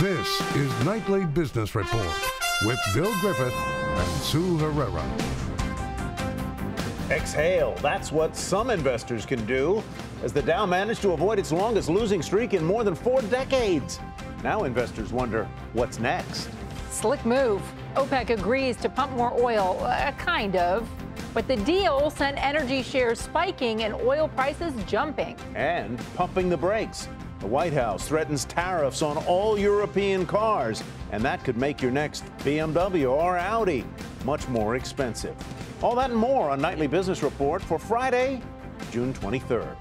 This is Nightly Business Report with Bill Griffith and Sue Herrera. Exhale. That's what some investors can do, as the Dow managed to avoid its longest losing streak in more than 4 decades. Now investors wonder what's next. Slick move. OPEC agrees to pump more oil, kind of. But the deal sent energy shares spiking and oil prices jumping. And pumping the brakes. The White House threatens tariffs on all European cars, and that could make your next BMW or Audi much more expensive. All that and more on Nightly Business Report for Friday, June 23rd.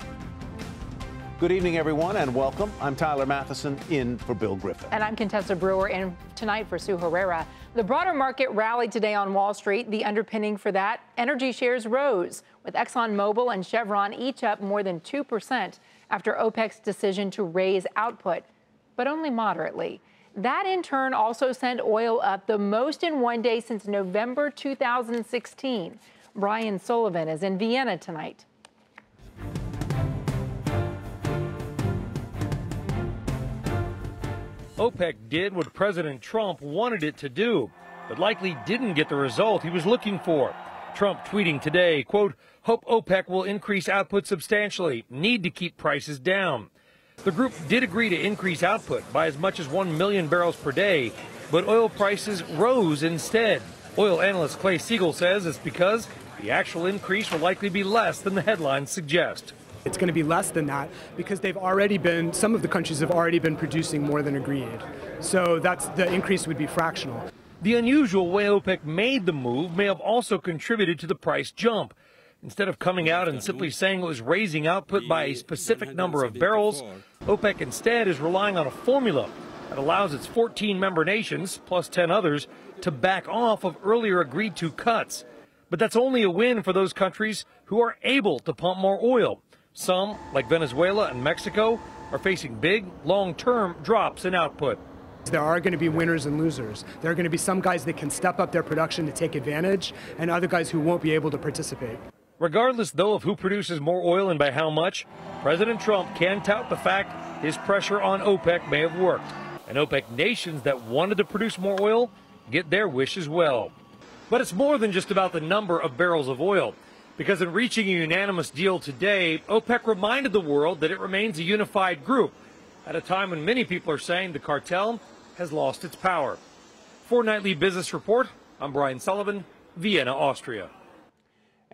Good evening, everyone, and welcome. I'm Tyler Matheson, in for Bill Griffith. And I'm Contessa Brewer, in tonight for Sue Herrera. The broader market rallied today on Wall Street. The underpinning for that, energy shares rose, with ExxonMobil and Chevron each up more than 2% after OPEC's decision to raise output, but only moderately. That, in turn, also sent oil up the most in one day since November 2016. Brian Sullivan is in Vienna tonight. OPEC did what President Trump wanted it to do, but likely didn't get the result he was looking for. Trump tweeting today, quote, "Hope OPEC will increase output substantially, need to keep prices down." The group did agree to increase output by as much as 1 million barrels per day, but oil prices rose instead. Oil analyst Clay Siegel says it's because the actual increase will likely be less than the headlines suggest. It's going to be less than that because some of the countries have already been producing more than agreed. So the increase would be fractional. The unusual way OPEC made the move may have also contributed to the price jump. Instead of coming out and simply saying it was raising output by a specific number of barrels, OPEC instead is relying on a formula that allows its 14 member nations, plus 10 others, to back off of earlier agreed to cuts. But that's only a win for those countries who are able to pump more oil. Some, like Venezuela and Mexico, are facing big, long-term drops in output. There are going to be winners and losers. There are going to be some guys that can step up their production to take advantage, and other guys who won't be able to participate. Regardless, though, of who produces more oil and by how much, President Trump can tout the fact his pressure on OPEC may have worked. And OPEC nations that wanted to produce more oil get their wish as well. But it's more than just about the number of barrels of oil. Because in reaching a unanimous deal today, OPEC reminded the world that it remains a unified group at a time when many people are saying the cartel has lost its power. For Nightly Business Report, I'm Brian Sullivan, Vienna, Austria.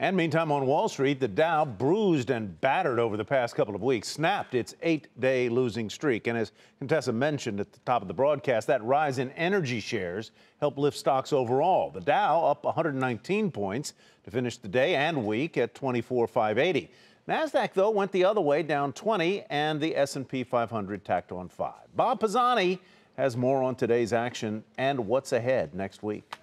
And meantime, on Wall Street, the Dow, bruised and battered over the past couple of weeks, snapped its 8-day losing streak. And as Contessa mentioned at the top of the broadcast, that rise in energy shares helped lift stocks overall. The Dow up 119 points to finish the day and week at 24,580. NASDAQ, though, went the other way, down 20, and the S&P 500 tacked on 5. Bob Pisani has more on today's action and what's ahead next week.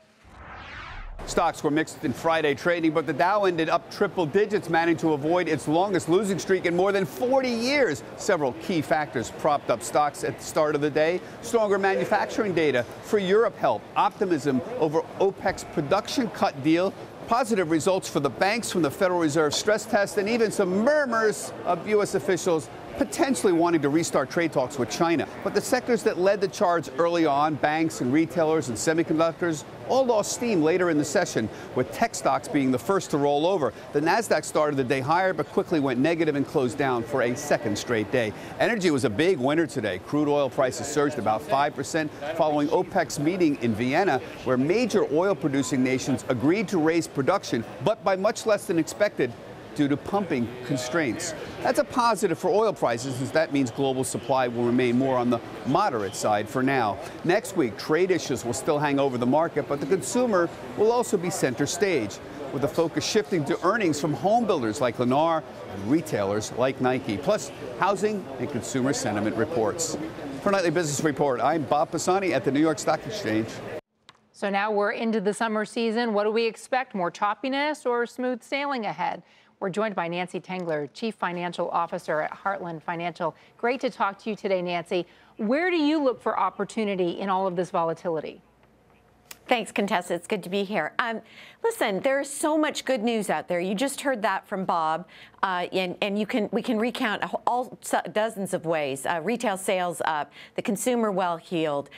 Stocks were mixed in Friday trading, but the Dow ended up triple digits, managing to avoid its longest losing streak in more than 40 years. Several key factors propped up stocks at the start of the day. Stronger manufacturing data for Europe helped. Optimism over OPEC's production cut deal. Positive results for the banks from the Federal Reserve stress test, and even some murmurs of U.S. officials potentially wanting to restart trade talks with China. But the sectors that led the charge early on, banks and retailers and semiconductors, all lost steam later in the session, with tech stocks being the first to roll over. The NASDAQ started the day higher, but quickly went negative and closed down for a second straight day. Energy was a big winner today. Crude oil prices surged about 5% following OPEC's meeting in Vienna, where major oil-producing nations agreed to raise production, but by much less than expected, due to pumping constraints. That's a positive for oil prices, as that means global supply will remain more on the moderate side for now. Next week, trade issues will still hang over the market, but the consumer will also be center stage, with the focus shifting to earnings from home builders like Lennar and retailers like Nike, plus housing and consumer sentiment reports. For Nightly Business Report, I'm Bob Pisani at the New York Stock Exchange. So now we're into the summer season. What do we expect? More choppiness or smooth sailing ahead? We're joined by Nancy Tengler, Chief Financial Officer at Heartland Financial. Great to talk to you today, Nancy. Where do you look for opportunity in all of this volatility? Thanks, Contessa. It's good to be here. Listen, there's so much good news out there. You just heard that from Bob, and we can recount all dozens of ways. Retail sales up, the consumer well-heeled,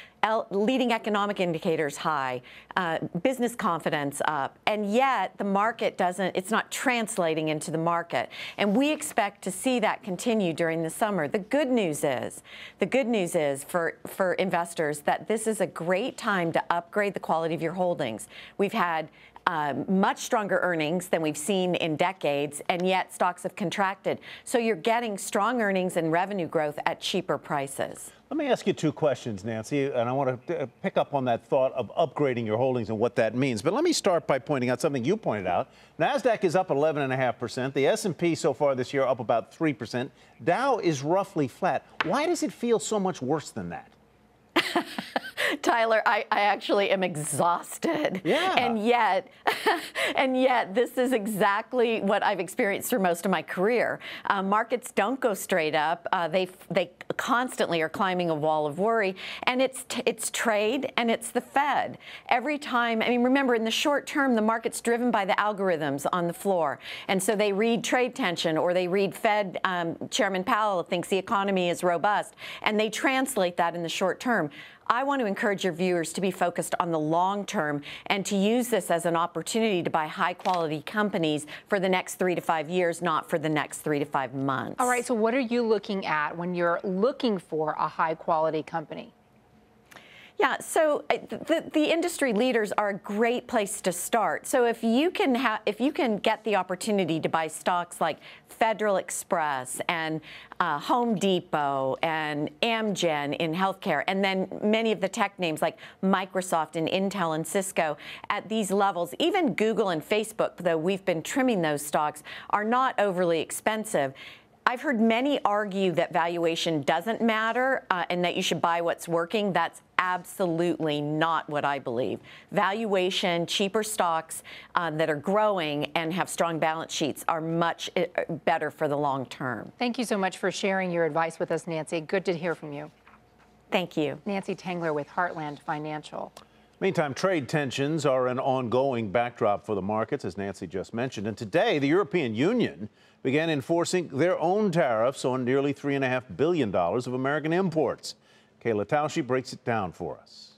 leading economic indicators high, business confidence up, and yet the market it's not translating into the market. And we expect to see that continue during the summer. The good news is for investors that this is a great time to upgrade the quality of your holdings. We've had much stronger earnings than we've seen in decades, and yet stocks have contracted. So you're getting strong earnings and revenue growth at cheaper prices. Let me ask you two questions, Nancy, and I want to pick up on that thought of upgrading your holdings and what that means. But let me start by pointing out something you pointed out. NASDAQ is up 11.5%. The S&P so far this year up about 3%. Dow is roughly flat. Why does it feel so much worse than that? Tyler, I actually am exhausted. Yeah. And yet this is exactly what I've experienced through most of my career. Markets don't go straight up. They constantly are climbing a wall of worry. And it's trade and it's the Fed. Every time, I mean, remember, in the short term, the market's driven by the algorithms on the floor. And so they read trade tension, or they read Fed Chairman Powell thinks the economy is robust, and they translate that in the short term. I want to encourage your viewers to be focused on the long term and to use this as an opportunity to buy high-quality companies for the next 3 to 5 years, not for the next 3 to 5 months. All right, so what are you looking at when you're looking for a high-quality company? Yeah, so the industry leaders are a great place to start. So if you can get the opportunity to buy stocks like Federal Express and Home Depot and Amgen in healthcare, and then many of the tech names like Microsoft and Intel and Cisco at these levels, even Google and Facebook, though we've been trimming those stocks, are not overly expensive. I've heard many argue that valuation doesn't matter and that you should buy what's working. That's absolutely not what I believe. Valuation, cheaper stocks that are growing and have strong balance sheets are much better for the long term. Thank you so much for sharing your advice with us, Nancy. Good to hear from you. Thank you. Nancy Tangler with Heartland Financial. Meantime, trade tensions are an ongoing backdrop for the markets, as Nancy just mentioned. And today, the European Union began enforcing their own tariffs on nearly $3.5 billion of American imports. Kayla Tausche breaks it down for us.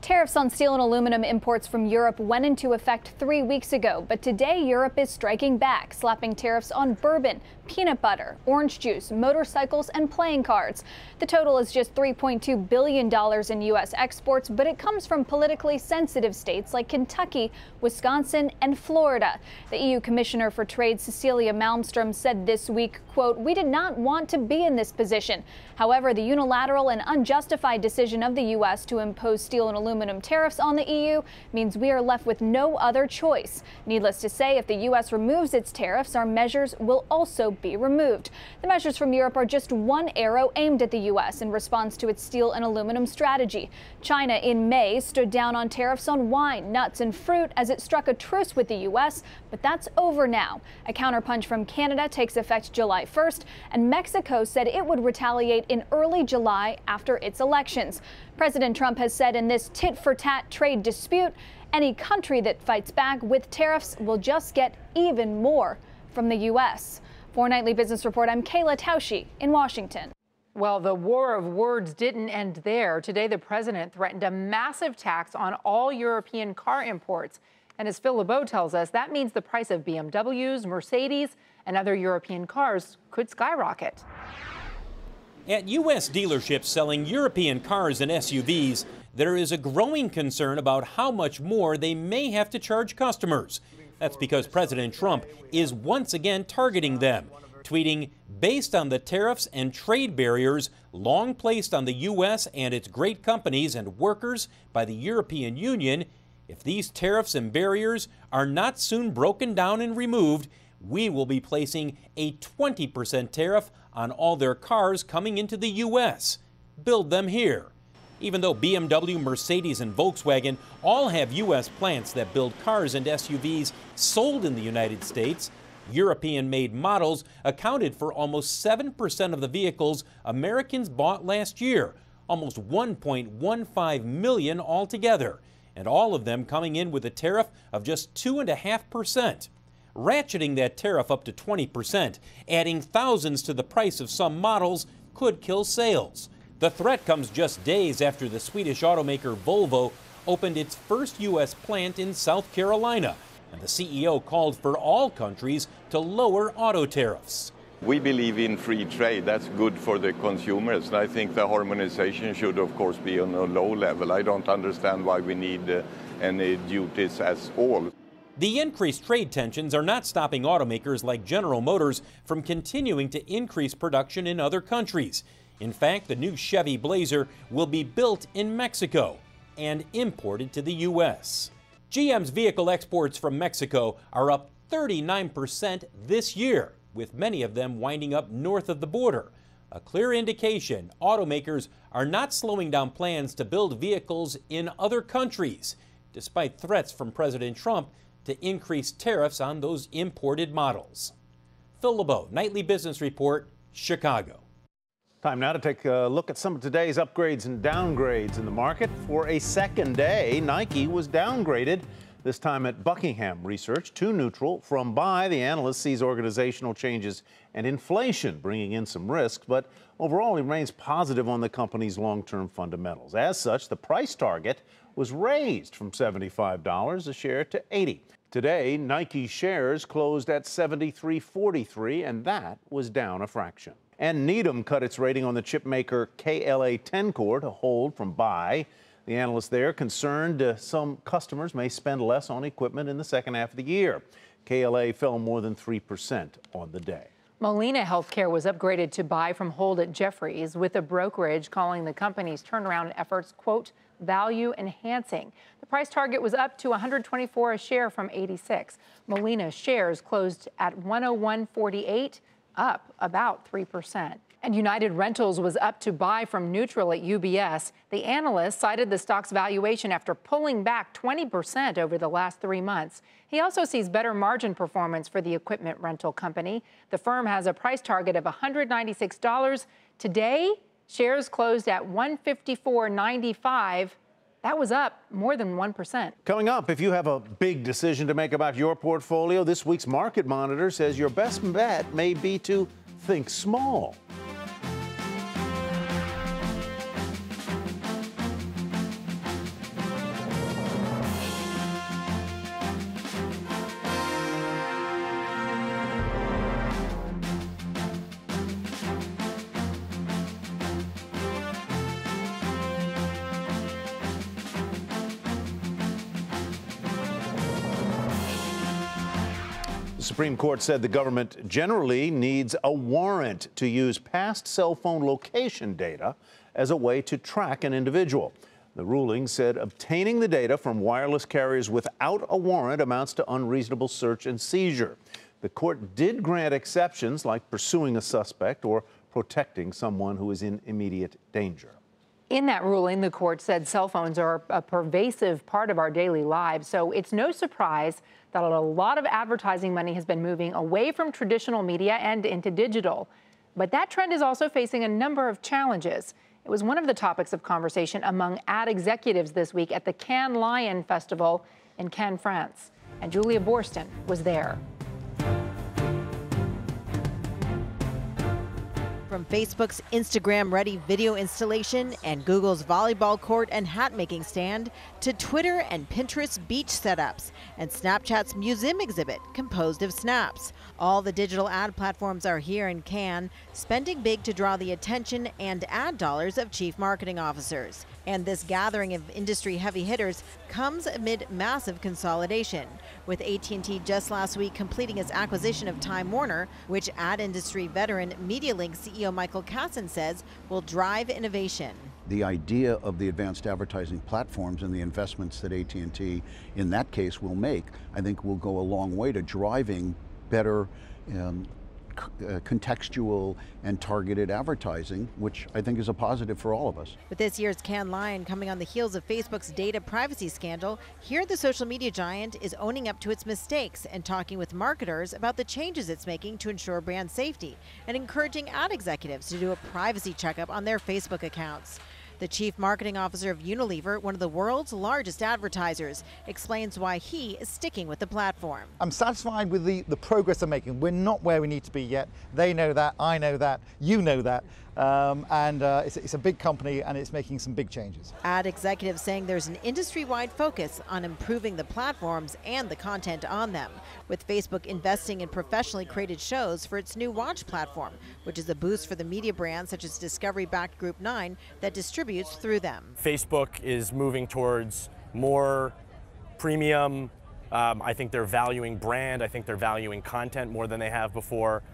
Tariffs on steel and aluminum imports from Europe went into effect 3 weeks ago, but today Europe is striking back, slapping tariffs on bourbon, peanut butter, orange juice, motorcycles, and playing cards. The total is just $3.2 billion in U.S. exports, but it comes from politically sensitive states like Kentucky, Wisconsin, and Florida. The EU Commissioner for Trade, Cecilia Malmström, said this week, quote, "We did not want to be in this position. However, the unilateral and unjustified decision of the U.S. to impose steel and aluminum tariffs on the EU means we are left with no other choice. Needless to say, if the U.S. removes its tariffs, our measures will also be removed." The measures from Europe are just one arrow aimed at the U.S. in response to its steel and aluminum strategy. China in May stood down on tariffs on wine, nuts, and fruit as it struck a truce with the U.S., but that's over now. A counterpunch from Canada takes effect July 1st, and Mexico said it would retaliate in early July after its elections. President Trump has said in this tit-for-tat trade dispute, any country that fights back with tariffs will just get even more from the U.S. For Nightly Business Report, I'm Kayla Tausche in Washington. Well, the war of words didn't end there. Today, the president threatened a massive tax on all European car imports. And as Phil LeBeau tells us, that means the price of BMWs, Mercedes, and other European cars could skyrocket. At U.S. dealerships selling European cars and SUVs, there is a growing concern about how much more they may have to charge customers. That's because President Trump is once again targeting them, tweeting, "Based on the tariffs and trade barriers long placed on the U.S. and its great companies and workers by the European Union, if these tariffs and barriers are not soon broken down and removed, we will be placing a 20% tariff on all their cars coming into the U.S. Build them here." Even though BMW, Mercedes, and Volkswagen all have U.S. plants that build cars and SUVs sold in the United States, European-made models accounted for almost 7% of the vehicles Americans bought last year, almost 1.15 million altogether, and all of them coming in with a tariff of just 2.5%. Ratcheting that tariff up to 20%, adding thousands to the price of some models, could kill sales. The threat comes just days after the Swedish automaker Volvo opened its first U.S. plant in South Carolina, and the CEO called for all countries to lower auto tariffs. We believe in free trade. That's good for the consumers. And I think the harmonization should, of course, be on a low level. I don't understand why we need any duties at all. The increased trade tensions are not stopping automakers like General Motors from continuing to increase production in other countries. In fact, the new Chevy Blazer will be built in Mexico and imported to the U.S. GM's vehicle exports from Mexico are up 39% this year, with many of them winding up north of the border. A clear indication automakers are not slowing down plans to build vehicles in other countries, despite threats from President Trump to increase tariffs on those imported models. Phil LeBeau, Nightly Business Report, Chicago. Time now to take a look at some of today's upgrades and downgrades in the market. For a second day, Nike was downgraded, this time at Buckingham Research, to neutral from buy. The analyst sees organizational changes and inflation bringing in some risks, but overall he remains positive on the company's long-term fundamentals. As such, the price target was raised from $75 a share to $80. Today, Nike shares closed at $73.43, and that was down a fraction. And Needham cut its rating on the chip maker KLA-Tencor to hold from buy. The analyst there concerned some customers may spend less on equipment in the second half of the year. KLA fell more than 3% on the day. Molina Healthcare was upgraded to buy from hold at Jefferies, with a brokerage calling the company's turnaround efforts, quote, value enhancing. The price target was up to $124 a share from $86. Molina shares closed at $101.48, up about 3%. And United Rentals was up to buy from neutral at UBS. The analyst cited the stock's valuation after pulling back 20% over the last 3 months. He also sees better margin performance for the equipment rental company. The firm has a price target of $196. Today, shares closed at $154.95. That was up more than 1%. Coming up, if you have a big decision to make about your portfolio, this week's Market Monitor says your best bet may be to think small. The Supreme Court said the government generally needs a warrant to use past cell phone location data as a way to track an individual. The ruling said obtaining the data from wireless carriers without a warrant amounts to unreasonable search and seizure. The court did grant exceptions like pursuing a suspect or protecting someone who is in immediate danger. In that ruling, the court said cell phones are a pervasive part of our daily lives, so it's no surprise that a lot of advertising money has been moving away from traditional media and into digital. But that trend is also facing a number of challenges. It was one of the topics of conversation among ad executives this week at the Cannes Lion Festival in Cannes, France. And Julia Borston was there. From Facebook's Instagram-ready video installation and Google's volleyball court and hat-making stand to Twitter and Pinterest's beach setups and Snapchat's museum exhibit composed of snaps. All the digital ad platforms are here in Cannes, spending big to draw the attention and ad dollars of chief marketing officers. And this gathering of industry heavy hitters comes amid massive consolidation, with AT&T just last week completing its acquisition of Time Warner, which ad industry veteran MediaLink CEO Michael Kasson says will drive innovation. The idea of the advanced advertising platforms and the investments that AT&T in that case will make, I think will go a long way to driving better contextual and targeted advertising, which I think is a positive for all of us. With this year's Cannes Lion coming on the heels of Facebook's data privacy scandal, here the social media giant is owning up to its mistakes and talking with marketers about the changes it's making to ensure brand safety and encouraging ad executives to do a privacy checkup on their Facebook accounts. The chief marketing officer of Unilever, one of the world's largest advertisers, explains why he is sticking with the platform. I'm satisfied with the progress they're making. We're not where we need to be yet. They know that, I know that, you know that. It's a big company and it's making some big changes. Ad executives saying there's an industry-wide focus on improving the platforms and the content on them, with Facebook investing in professionally created shows for its new Watch platform, which is a boost for the media brands such as Discovery-backed Group 9 that distributes through them. Facebook is moving towards more premium. I think they're valuing brand. I think they're valuing content more than they have before.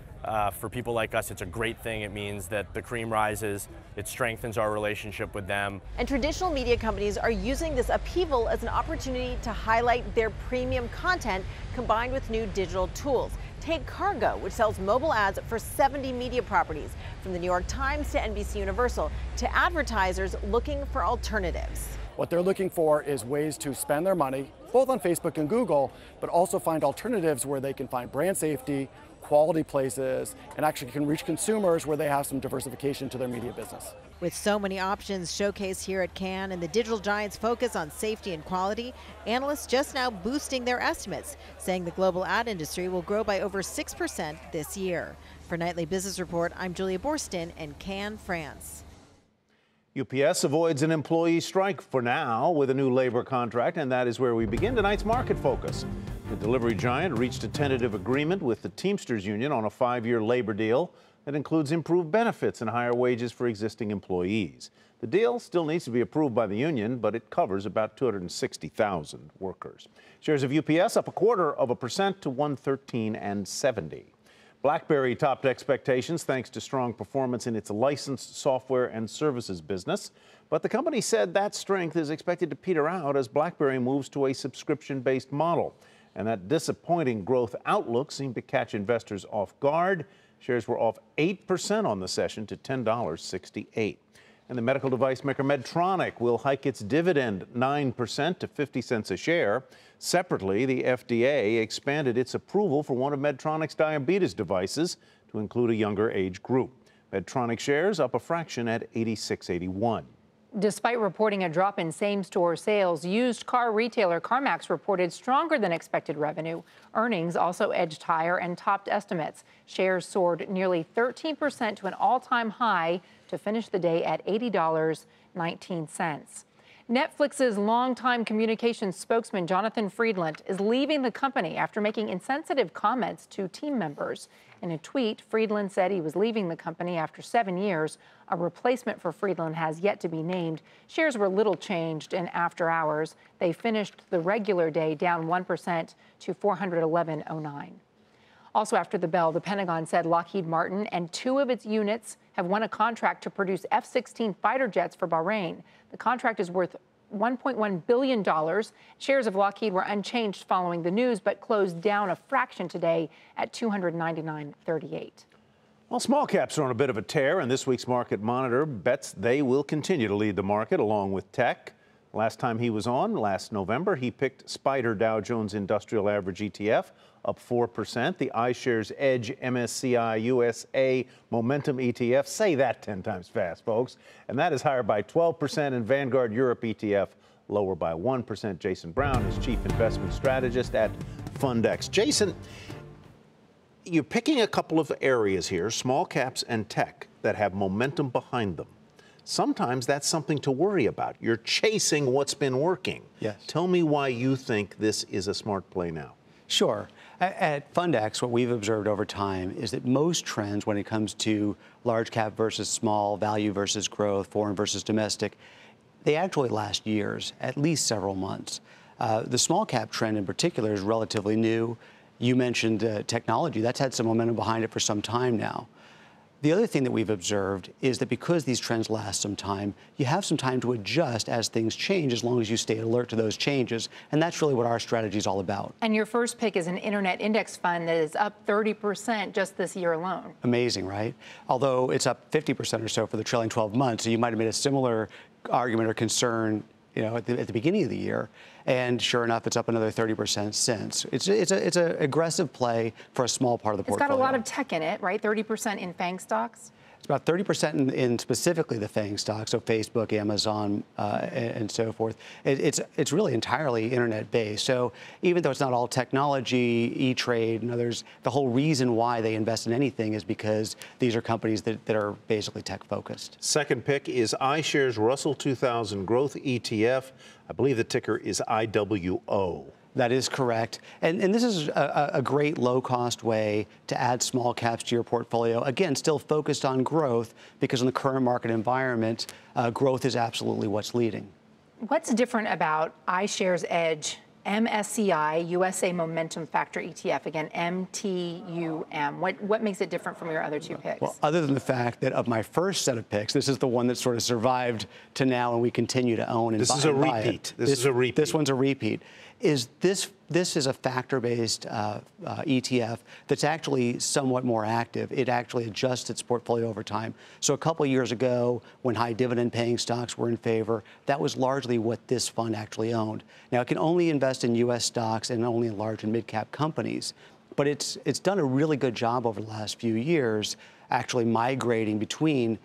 For people like us, it's a great thing. It means that the cream rises. It strengthens our relationship with them. And traditional media companies are using this upheaval as an opportunity to highlight their premium content combined with new digital tools. Take Cargo, which sells mobile ads for 70 media properties, from the New York Times to NBC Universal, to advertisers looking for alternatives. What they're looking for is ways to spend their money, both on Facebook and Google, but also find alternatives where they can find brand safety, quality places, and actually can reach consumers where they have some diversification to their media business. With so many options showcased here at Cannes and the digital giants' focus on safety and quality, analysts just now boosting their estimates, saying the global ad industry will grow by over 6% this year. For Nightly Business Report, I'm Julia Borston in Cannes, France. UPS avoids an employee strike for now with a new labor contract, and that is where we begin tonight's market focus. The delivery giant reached a tentative agreement with the Teamsters Union on a 5-year labor deal that includes improved benefits and higher wages for existing employees. The deal still needs to be approved by the union, but it covers about 260,000 workers. Shares of UPS up 0.25% to 113.70. BlackBerry topped expectations thanks to strong performance in its licensed software and services business. But the company said that strength is expected to peter out as BlackBerry moves to a subscription-based model. And that disappointing growth outlook seemed to catch investors off guard. Shares were off 8% on the session to $10.68. And the medical device maker Medtronic will hike its dividend 9% to 50 cents a share. Separately, the FDA expanded its approval for one of Medtronic's diabetes devices to include a younger age group. Medtronic shares up a fraction at 86.81. Despite reporting a drop in same-store sales, used car retailer CarMax reported stronger than expected revenue. Earnings also edged higher and topped estimates. Shares soared nearly 13% to an all-time high to finish the day at $80.19. Netflix's longtime communications spokesman Jonathan Friedland is leaving the company after making insensitive comments to team members. In a tweet, Friedland said he was leaving the company after 7 years. A replacement for Friedland has yet to be named. Shares were little changed in after hours. They finished the regular day down 1% to 411.09. Also after the bell, the Pentagon said Lockheed Martin and 2 of its units have won a contract to produce F-16 fighter jets for Bahrain. The contract is worth $1.1 billion. Shares of Lockheed were unchanged following the news, but closed down a fraction today at $299.38. Well, small caps are on a bit of a tear, and this week's Market Monitor bets they will continue to lead the market along with tech. Last time he was on, last November, he picked SPDR Dow Jones Industrial Average ETF up 4%. The iShares Edge MSCI USA Momentum ETF, say that 10 times fast, folks, and that is higher by 12%, and Vanguard Europe ETF lower by 1%. Jason Brown is Chief Investment Strategist at Fundex. Jason, you're picking a couple of areas here, small caps and tech, that have momentum behind them. Sometimes that's something to worry about. You're chasing what's been working. Yes. Tell me why you think this is a smart play now. Sure. At Fundex, what we've observed over time is that most trends when it comes to large cap versus small, value versus growth, foreign versus domestic, they actually last years, at least several months. The small cap trend in particular is relatively new. You mentioned technology. That's had some momentum behind it for some time now. The other thing that we've observed is that because these trends last some time, you have some time to adjust as things change, as long as you stay alert to those changes. And that's really what our strategy is all about. And your first pick is an internet index fund that is up 30% just this year alone. Amazing, right? Although it's up 50% or so for the trailing 12 months. So you might have made a similar argument or concern, you know, at the beginning of the year. And sure enough, it's up another 30% since. It's an aggressive play for a small part of the portfolio. It's got a lot of tech in it, right? 30% in FANG stocks? It's about 30% in specifically the FANG stocks, so Facebook, Amazon, and so forth. It's really entirely internet-based. So even though it's not all technology, E-Trade, and others, the whole reason why they invest in anything is because these are companies that are basically tech-focused. Second pick is iShares Russell 2000 Growth ETF. I believe the ticker is IWO. That is correct. And this is a great low-cost way to add small caps to your portfolio. Again, still focused on growth because in the current market environment, growth is absolutely what's leading. What's different about iShares Edge, MSCI USA Momentum Factor ETF, again, MTUM? What makes it different from your other two picks? Well, other than the fact that of my first set of picks, this is the one that sort of survived to now and we continue to own and buy. This is a repeat. This is a repeat. This one's a repeat. This is a factor-based ETF that's actually somewhat more active. It actually adjusts its portfolio over time. So a couple years ago, when high dividend-paying stocks were in favor, that was largely what this fund actually owned. Now, it can only invest in U.S. stocks and only in large and mid-cap companies, but it's done a really good job over the last few years actually migrating between,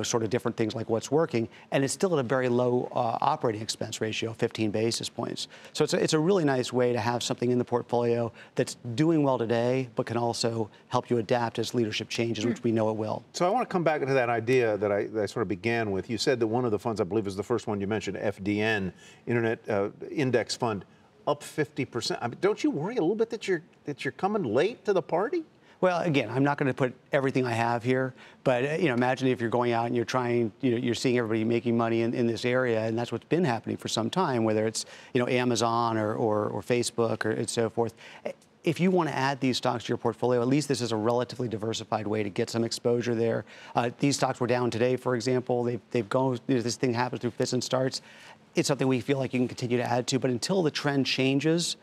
sort of different things like what's working, and it's still at a very low operating expense ratio, 15 basis points. So it's a really nice way to have something in the portfolio that's doing well today, but can also help you adapt as leadership changes, which we know it will. So I want to come back to that idea that I sort of began with. You said that one of the funds, I believe is the first one you mentioned, FDN, Internet Index Fund, up 50%. I mean, don't you worry a little bit that you're coming late to the party? Well, again, I'm not going to put everything I have here, but imagine if you're going out and you're trying, you're seeing everybody making money in this area, and that's what's been happening for some time, whether it's Amazon or Facebook and so forth. If you want to add these stocks to your portfolio, at least this is a relatively diversified way to get some exposure there. These stocks were down today, for example. They've gone. This thing happens through fits and starts. It's something we feel like you can continue to add to, but until the trend changes,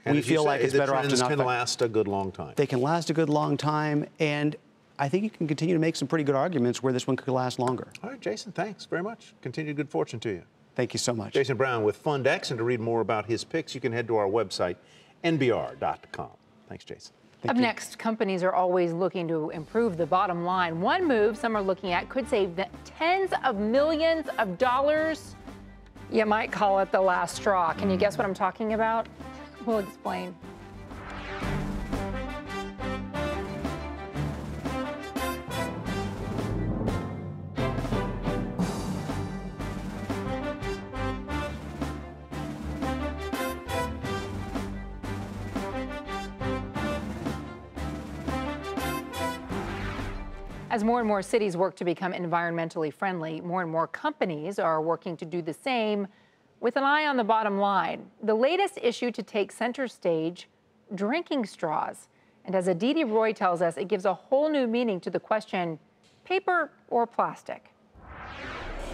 we feel like it's better off to not. The trends can last a good long time. They can last a good long time, and I think you can continue to make some pretty good arguments where this one could last longer. All right, Jason, thanks very much. Continued good fortune to you. Thank you so much. Jason Brown with FundX, and to read more about his picks, you can head to our website, nbr.com. Thanks, Jason. Up next, companies are always looking to improve the bottom line. One move some are looking at could save tens of millions of dollars. You might call it the last straw. Can you guess what I'm talking about? We'll explain. As more and more cities work to become environmentally friendly, more and more companies are working to do the same with an eye on the bottom line. The latest issue to take center stage, drinking straws. And as Aditi Roy tells us, it gives a whole new meaning to the question, paper or plastic?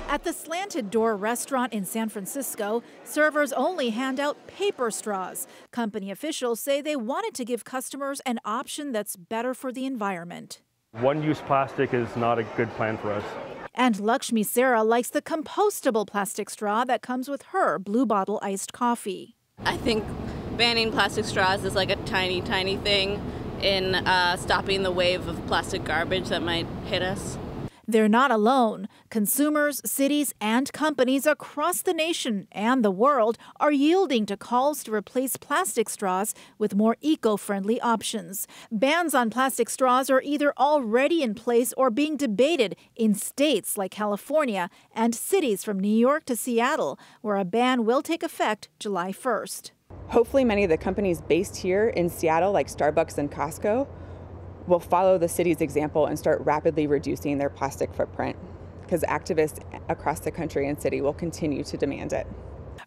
At the Slanted Door restaurant in San Francisco, servers only hand out paper straws. Company officials say they wanted to give customers an option that's better for the environment. One-use plastic is not a good plan for us. And Lakshmi Sarah likes the compostable plastic straw that comes with her Blue Bottle iced coffee. I think banning plastic straws is like a tiny, tiny thing in stopping the wave of plastic garbage that might hit us. They're not alone. Consumers, cities, and companies across the nation and the world are yielding to calls to replace plastic straws with more eco-friendly options. Bans on plastic straws are either already in place or being debated in states like California and cities from New York to Seattle, where a ban will take effect July 1st. Hopefully many of the companies based here in Seattle, like Starbucks and Costco, will follow the city's example and start rapidly reducing their plastic footprint, because activists across the country and city will continue to demand it.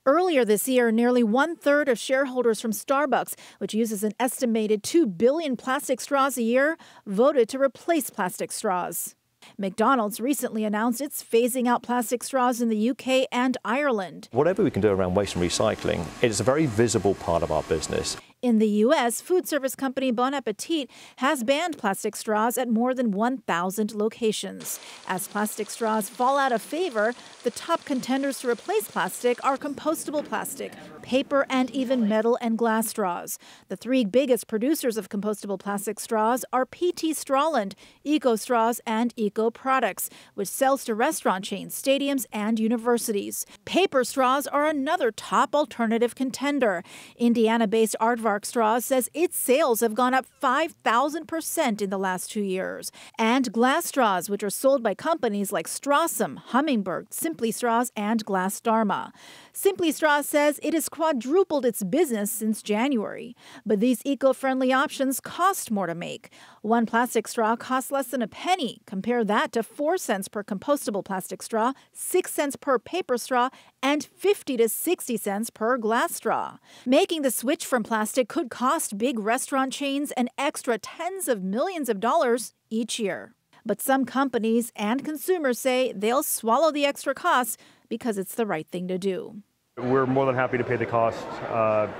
Earlier this year, nearly 1/3 of shareholders from Starbucks, which uses an estimated 2 billion plastic straws a year, voted to replace plastic straws. McDonald's recently announced it's phasing out plastic straws in the UK and Ireland. Whatever we can do around waste and recycling, it is a very visible part of our business. In the U.S., food service company Bon Appetit has banned plastic straws at more than 1,000 locations. As plastic straws fall out of favor, the top contenders to replace plastic are compostable plastic, paper, and even metal and glass straws. The three biggest producers of compostable plastic straws are P.T. Strawland, Eco Straws, and Eco Products, which sells to restaurant chains, stadiums, and universities. Paper straws are another top alternative contender. Indiana-based Aardvark Straws says its sales have gone up 5,000% in the last 2 years. And glass straws, which are sold by companies like Strawsome, Hummingbird, Simply Straws, and Glass Dharma. Simply Straws says it has quadrupled its business since January. But these eco-friendly options cost more to make. One plastic straw costs less than a penny. Compare that to 4 cents per compostable plastic straw, 6 cents per paper straw, and 50 to 60 cents per glass straw. Making the switch from plastic could cost big restaurant chains an extra tens of millions of dollars each year. But some companies and consumers say they'll swallow the extra costs because it's the right thing to do. We're more than happy to pay the cost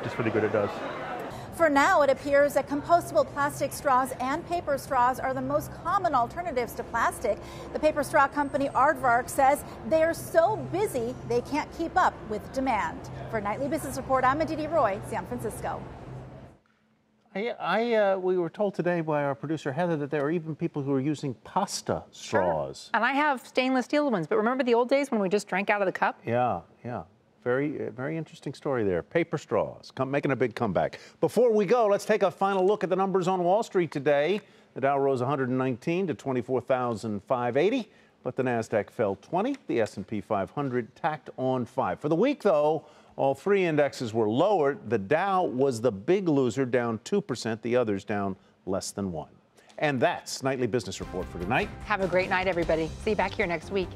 just for the good it does. For now, it appears that compostable plastic straws and paper straws are the most common alternatives to plastic. The paper straw company Aardvark says they're so busy they can't keep up with demand. For Nightly Business Report, I'm Aditi Roy, San Francisco. We were told today by our producer Heather that there are even people who are using pasta straws. And I have stainless steel ones, but remember the old days when we just drank out of the cup? Yeah. Very interesting story there. Paper straws making a big comeback. Before we go, let's take a final look at the numbers on Wall Street today. The Dow rose 119 to 24,580, but the Nasdaq fell 20. The S&P 500 tacked on 5. For the week, though, all three indexes were lower. The Dow was the big loser, down 2%. The others down less than 1%. And that's Nightly Business Report for tonight. Have a great night, everybody. See you back here next week.